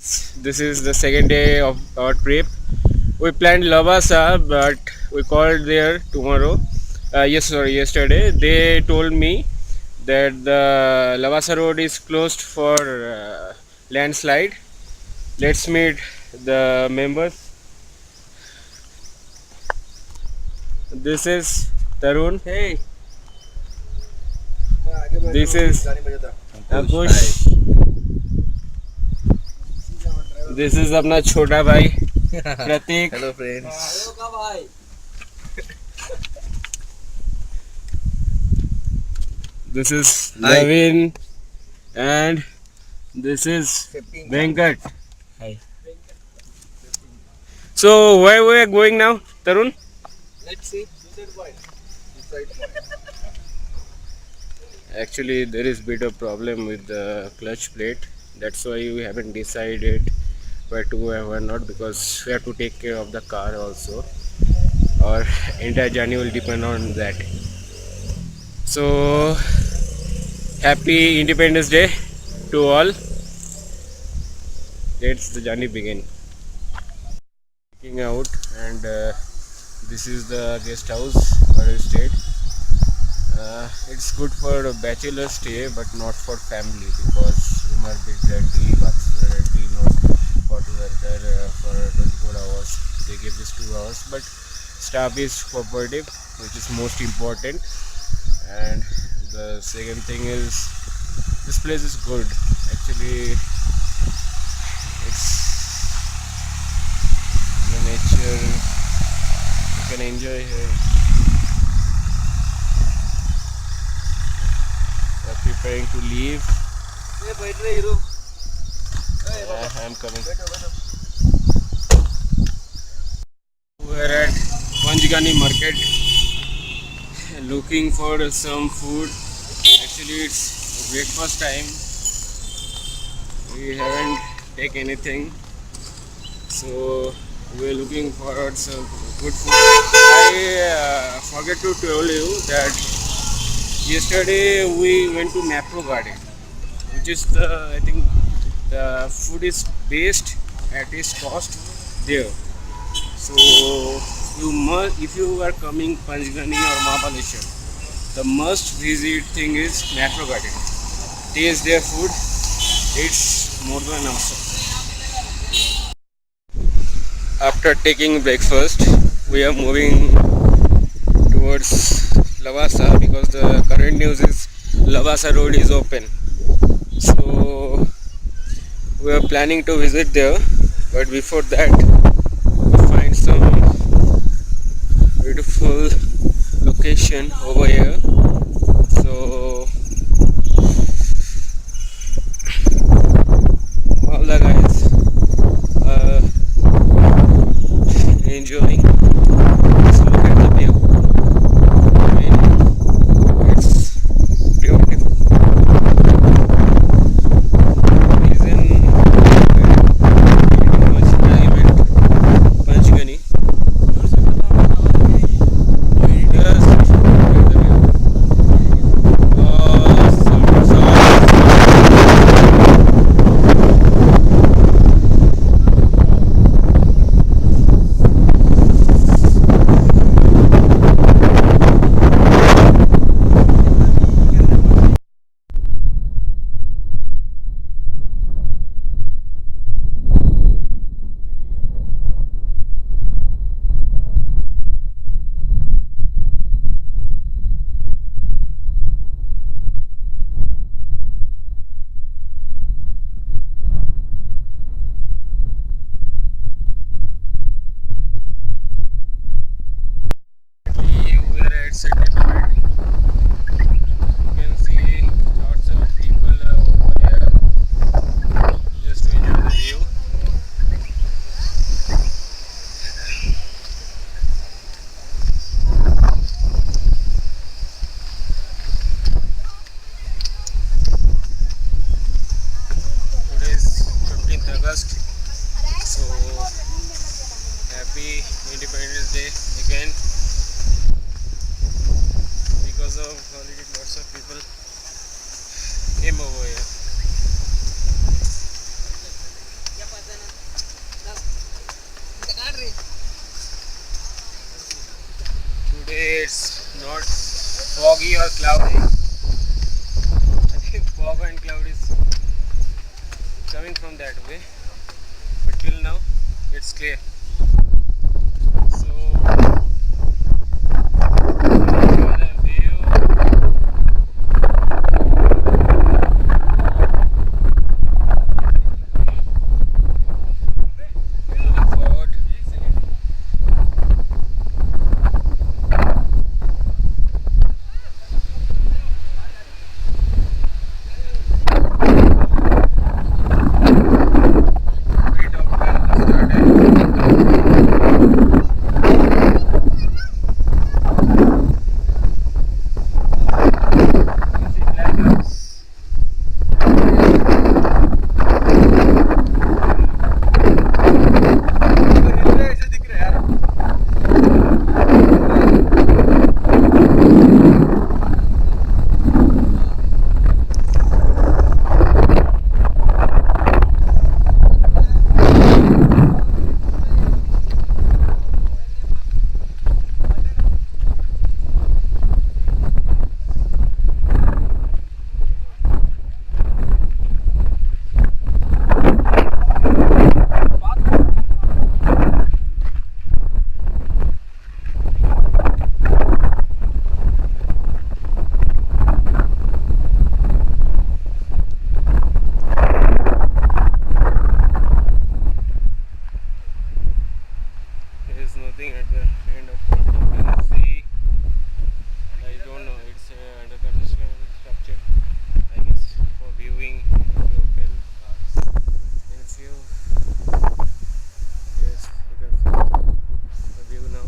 This is the second day of our trip. We planned Lavasa, but we called there tomorrow. Yesterday. They told me that the Lavasa road is closed for landslide. Let's meet the members. This is Tarun. Hey, This is Ankush. This is अपना छोटा भाई प्रतीक. hello friends. This is Hi. Naveen and this is Venkat. Hi. So where we are going now, Tarun? Let's see. Actually, there is bit of problem with the clutch plate. That's why we haven't decided where to go and where not, because we have to take care of the car also. Our entire journey will depend on that. So happy Independence Day to all. Let's the journey begin. Checking out, and this is the guest house where we stayed. It's good for a bachelor stay, but not for family, because room are bit dirty, baths are dirty, not hot weather for 24 hours. They give this 2 hours, but staff is cooperative, which is most important. And the second thing is this place is good. Actually, it's the nature. You can enjoy here. We are preparing to leave. I'm coming. We are at Panjgani market looking for some food. Actually, it's breakfast time. We haven't taken anything, so we're looking for some good food. I forget to tell you that yesterday we went to Napro Garden, which is the, I think the food is based at its cost there. So you must, if you are coming Panjgani or Mahabaleshwar, the must visit thing is Napro Garden. Taste their food. It's more than awesome. After taking breakfast, we are moving towards Lavasa, because the current news is Lavasa road is open. So we are planning to visit there, but before that, we find some beautiful location over here. So all the guys are enjoying. Just look at the view. I mean, it's beautiful. He's in pretty much time at Panchgani. Just look at the view. We are at Sunday Point. You can see lots of people over here just to enjoy the view. Today is 15th August, so happy Independence Day again. Because of holiday, lots of people came over here. foggy or cloudy. I think fog and cloud is coming from that way, but till now it's clear. So the view. Moving forward. Bit of weather started. You see black clouds. Railway ऐसे दिख रहा है यार. There is nothing at the end of what you can see. I don't know, it's under construction structure, I guess, for viewing hotels. And if you, yes, you can see the view now.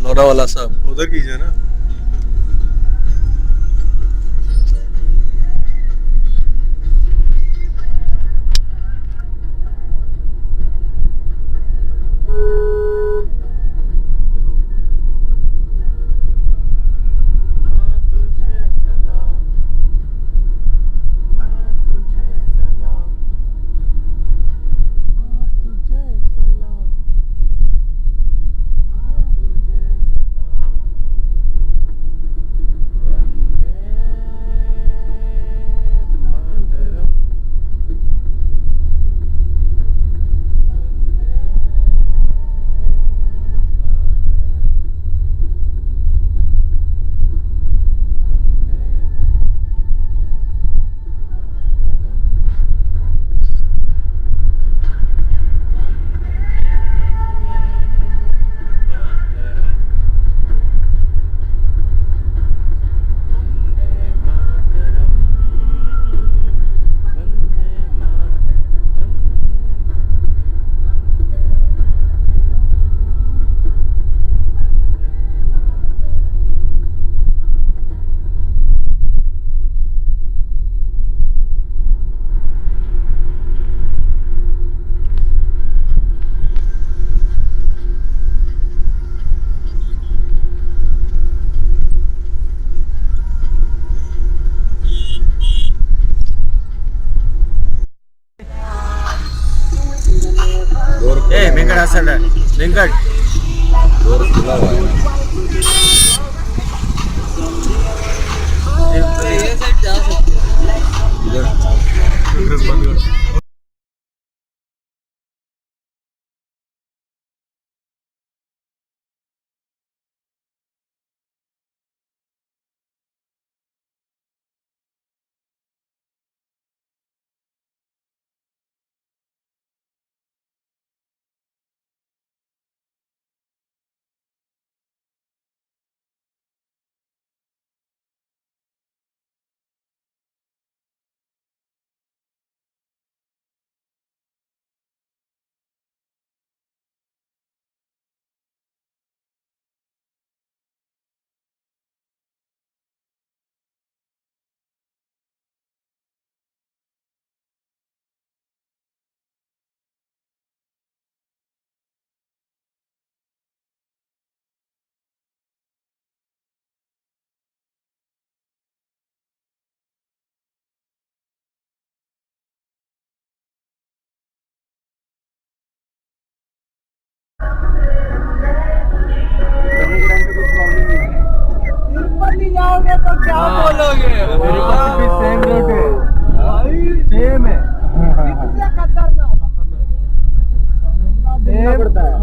लोरा वाला साहब उधर कीजिए ना. Percent है वेंकट ये side जा सकते जाओगे तो क्या बोलोगे? तिरुपति भी सेम रोड है भाई सेम है कितना खतरनाक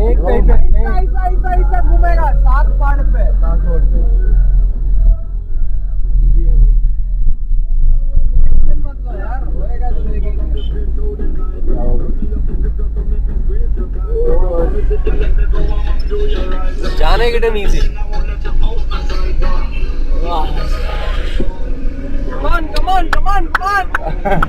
एक टाइप ऐसा ऐसा ऐसा ऐसा घूमेगा 7 पहाड़ पे टेंशन मत लो यार, होएगा तो देखेंगे। जाने के time easy Come on, come on, come on, come on!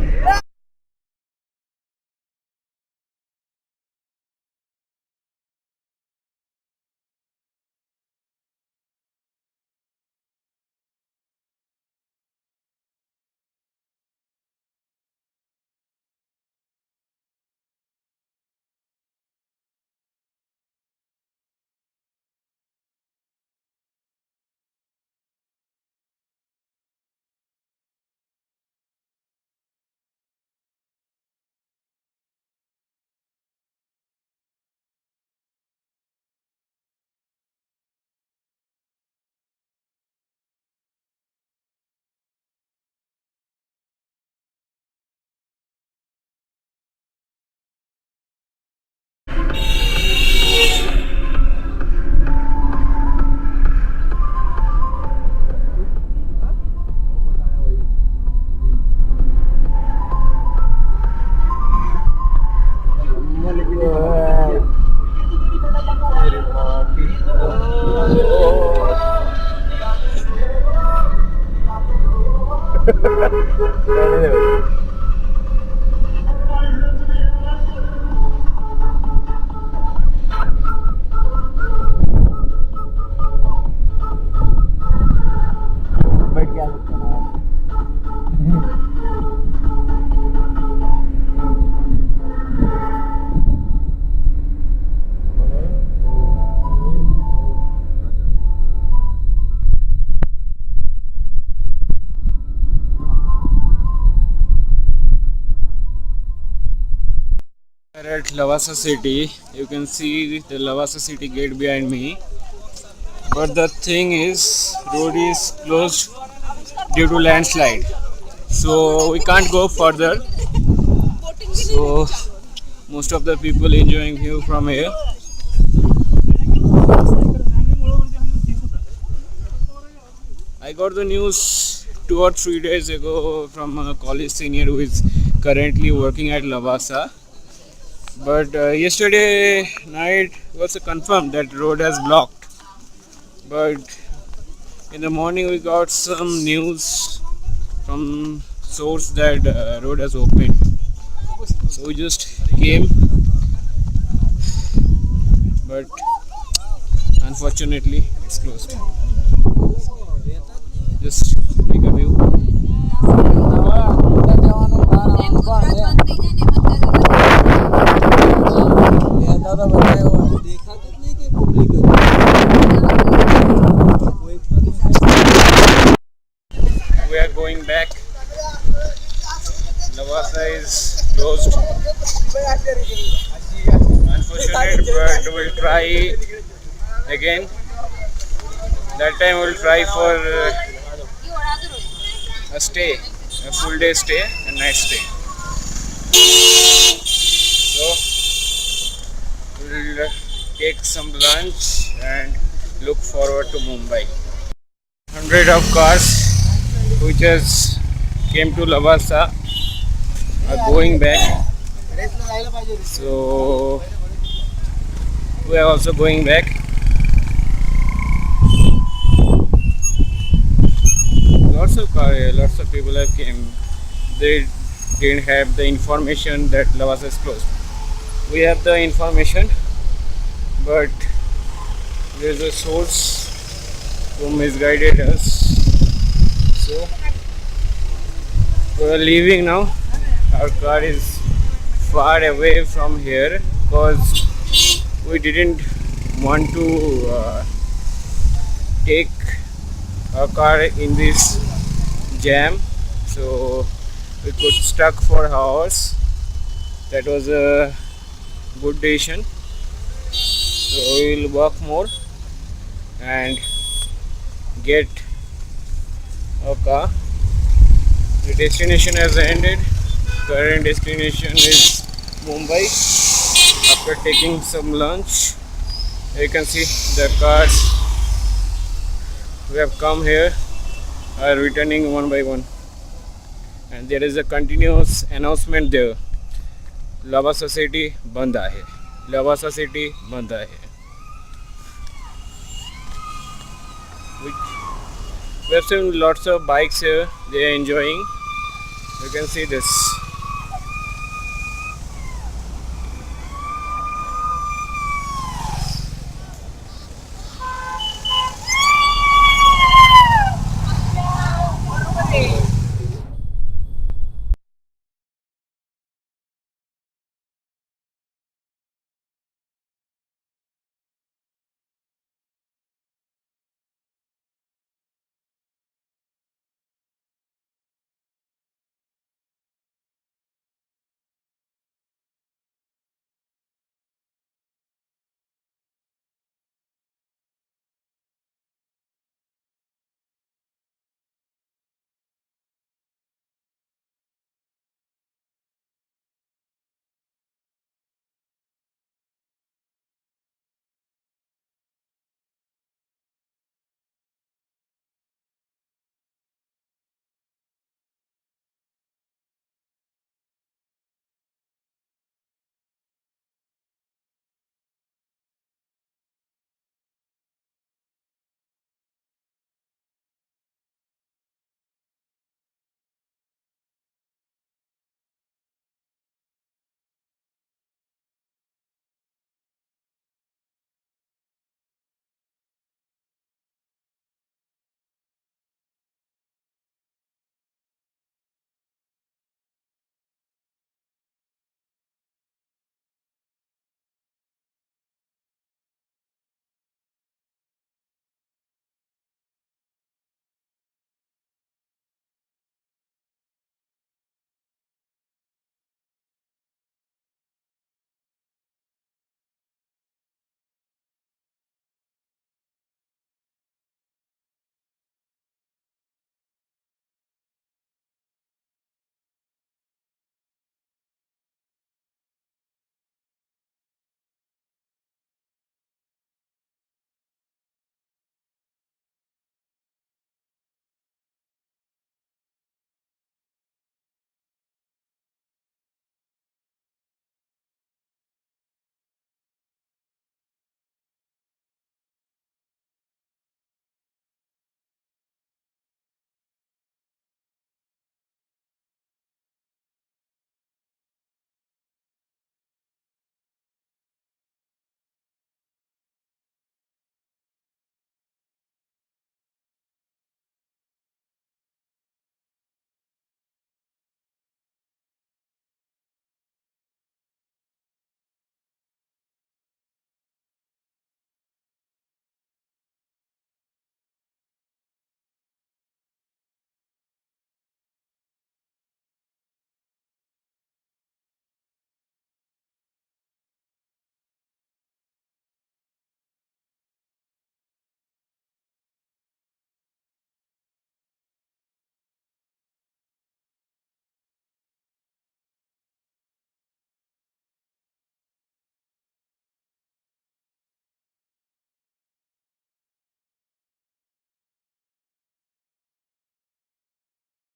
We're at Lavasa city. You can see the Lavasa city gate behind me. But the thing is, road is closed due to landslide. So we can't go further. So most of the people enjoying view from here. I got the news 2 or 3 days ago from a college senior who is currently working at Lavasa. But yesterday night was confirmed that road has blocked. But in the morning we got some news from source that road has opened. So we just came, but unfortunately it's closed. Just take a view. We are going back. Lavasa is closed. Unfortunate, but try again. That time we'll try for a stay, a full day stay, a night stay. So we'll take some lunch and look forward to Mumbai. 100 of cars which has came to Lavasa are going back. So we are also going back. Lots of people have came. They didn't have the information that Lavasa is closed. We have the information, but there is a source who misguided us. So we are leaving now. Our car is far away from here because we didn't want to take our car in this jam, so we could stuck for hours. That was a good decision. So we will walk more and get our car. The destination has ended. Current destination is Mumbai. After taking some lunch, you can see the cars who have come here are returning one by one, and there is a continuous announcement there. Lavasa city band hai. Lavasa city band hai. We have seen lots of bikes here. They are enjoying. You can see this.